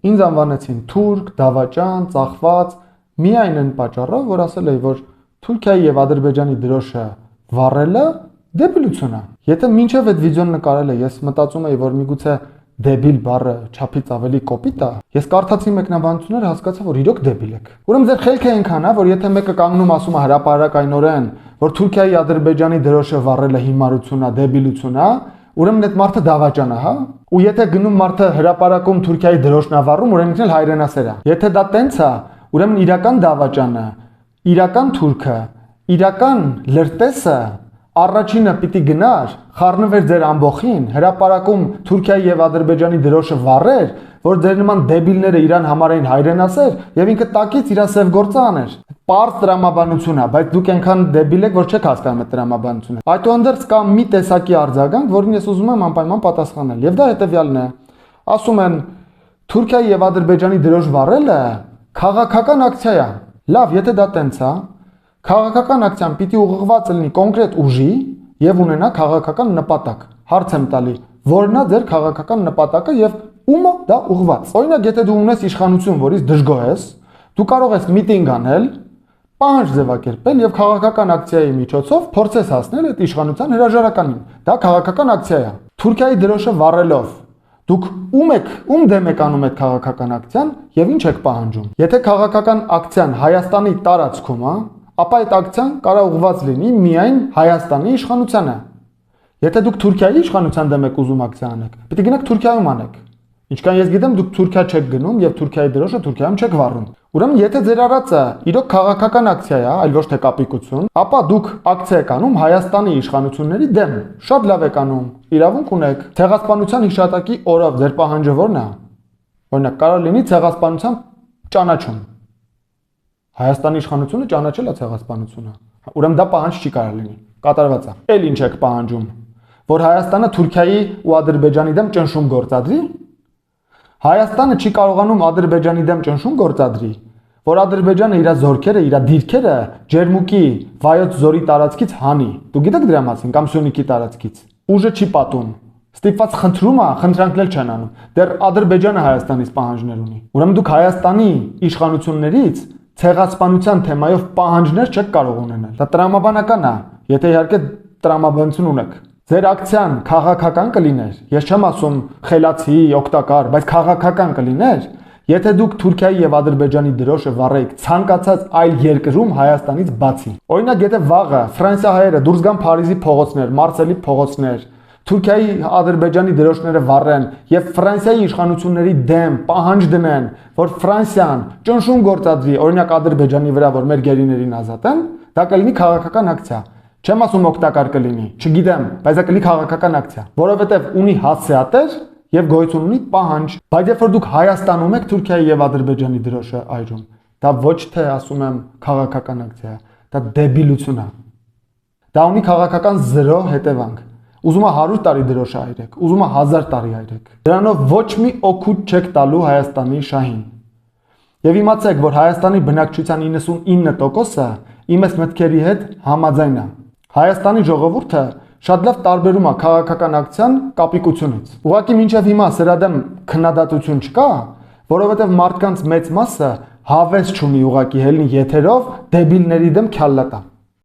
Ինձ անվանեցին թուրք, դավաճան, ծախված, միայն այն պատճառով, որ ասել էի, որ Թուրքիայի եւ Ադրբեջանի դրոշը վառելը դեբիլություն է։ Եթե մինչև այդ վիդեոն նկարել է, ես մտածում էի, որ միգուցե դեբիլ բառը չափից ավելի կոպիտ է, ես կարդացի մեկնաբանությունները, հասկացա, որ իրոք դեբիլ եք։ Ուրեմն ձեր խելքը այնքան է, որ եթե մեկը կանգնում ասում է հրապարակայնորեն, որ Թուրքիայի Ադրբեջանի դրոշը վառելը հիմարություն է, դեբիլություն է, ուրեմն այդ մարդը դավաճան է, հա։ Ու եթե գնում մարդը հրապարակում Թուրքիայի դրոշն է վառում, ուրեմն ինքն էլ հայրենասեր է։ Եթե դա տենց է, ուրեմն իրական դավաճանը, իրական թուրքը, իրական լրտեսը առաջինը պիտի գնար, խառնվեր ձեր ամբոխին, հրապարակում Թուրքիայի եւ Ադրբեջանի դրոշը վառեր, որ ձեր նման դեբիլները իրան համարային հայրենասեր եւ ինքը տակից իր սև գործը աներ։ Պարզ տրամաբանություն է, բայց դուք այնքան դեբիլ եք, որ չեք հասկանում այդ տրամաբանությունը։ Այդուհանդերձ կա մի տեսակի արձագանք, որին ես ուզում եմ անպայման պատասխանել, եւ դա հետեւյալն է։ Ասում են Թուրքիայի եւ Ադրբեջանի դրոշ վառելը քաղաքական ակցիա է։ Լավ, եթե դա տենց է, քաղաքական ակցիան պիտի ուղղված լինի կոնկրետ ուժի եւ ունենա քաղաքական նպատակ։ Հարց եմ տալի, որն է ձեր քաղաքական նպատակը եւ ումը դա ուղղված։ Օրինակ, եթե դու ունես իշխանություն, որից դժգոհ ես, դու կարող ես միտինգ անել, պահանջ ձևակերպել եւ քաղաքական ակցիայի միջոցով փորձես հասնել այդ իշխանության հրաժարականին։ Դա քաղաքական ակցիա է։ Թուրքիայի դրոշը վառելով դուք ում դեմ եք անում այդ քաղաքական ակցիան եւ ինչ եք պահանջում։ Եթե քաղաքական ակցիան Հայաստանի տարածքում է, ապա այդ ակցիան կարող ուղղված լինի միայն Հայաստանի իշխանությանը։ Եթե դուք Թուրքիայի իշխանության դեմ եք ուզում ակցիա անեք, պիտի գնաք Թուրքիայում անեք։ Ինչքան ես գիտեմ, դուք Թուրքիա չեք գնում եւ Թուրքիայի դրոշը Թուրքիայում չեք վառում։ Ուրեմն եթե ձեր արածը իրոք քաղաքական ակցիա է, այլ ոչ թե կապիկություն, ապա դուք ակցիա եք անում Հայաստանի իշխանությունների դեմ։ Շատ լավ եք անում, իրավունք ունեք։ Ցեղասպանության հիշատակի օրով ձեր պահանջը ո՞րն է։ Օրինակ, կարող լինի ցեղասպանության ճանաչում։ Հայաստանի իշխանությունը ճանաչել է ցեղասպանությունը։ Ուրեմն դա պահանջ չի կարող լինի։ Կատարված է։ Էլ ինչ եք պահանջում, որ Հայաստանը Թուրքիայի ու Ադրբեջանի դեմ ճնշում գործադրի։ Հայաստանը չի կարողանում Ադրբեջանի դեմ ճնշում գործադրի, որ Ադրբեջանը իր զորքերը, իր դիրքերը Ջերմուկի Վայոց ձորի տարածքից հանի։ Դու գիտեք դրա մասին կամ Սյունիքի տարածքից։ Ուժը չի պատում։ Ստիպված խնդրում է, խնդրանքներ չեն անում։ Դեռ Ադրբեջանը Հայաստանից պահանջներ ունի։ Ուրեմն դուք Հայաստանի իշխանություններից ցեղասպանության թեմայով պահանջներ չեք կարող ունենալ։ Դա տրամաբանական է, եթե իհարկե տրամաբանություն ունեք։ Ձեր ակցիան քաղաքական կլիներ։ Ես չեմ ասում խելացի, օգտակար, բայց քաղաքական կլիներ, եթե դուք Թուրքիայի եւ Ադրբեջանի դրոշը վառեիք ցանկացած այլ երկրում Հայաստանից բացի։ Օրինակ, եթե վաղը ֆրանսիահայերը դուրս գան Փարիզի փողոցներ, Մարսելի փողոցներ, Թուրքիայի Ադրբեջանի դրոշները վառեն եւ Ֆրանսիայի իշխանությունների դեմ պահանջ դնեն, որ Ֆրանսիան ճնշում գործադրի, օրինակ Ադրբեջանի վրա, որ մեր գերիներին ազատեն, դա կլինի քաղաքական ակցիա։ Չեմ ասում օգտակար կլինի, չգիտեմ, բայց դա կլինի քաղաքական ակցիա, որովհետեւ ունի հասցեատեր եւ գոյություն ունի պահանջ։ Բայց երբ որ դուք Հայաստանում եք Թուրքիայի եւ Ադրբեջանի դրոշը այրում, դա ոչ թե ասում եմ քաղաքական ակցիա, դա դեբիլություն է։ Դա ունի քաղաքական 0 հետևանք։ Ուզում է 100 տարի դրոշը այրեք, ուզում է 1000 տարի այրեք։ Դրանով ոչ մի օգուտ չեք տալու Հայաստանի շահին։ Եվ իմացեք, որ Հայաստանի բնակչության 99%-ը իմ մտքերի հետ համաձայն է։ Հայաստանի ժողովուրդը շատ լավ տարբերում է քաղաքական ակցիան կապիկությունից։ Ուղղակի մինչև հիմա սրա դեմ քննադատություն չկա, որովհետև մարդկանց մեծ մասը հավես չունի ուղղակի հելնի եթերով դեբիլների դեմ քյալլատա։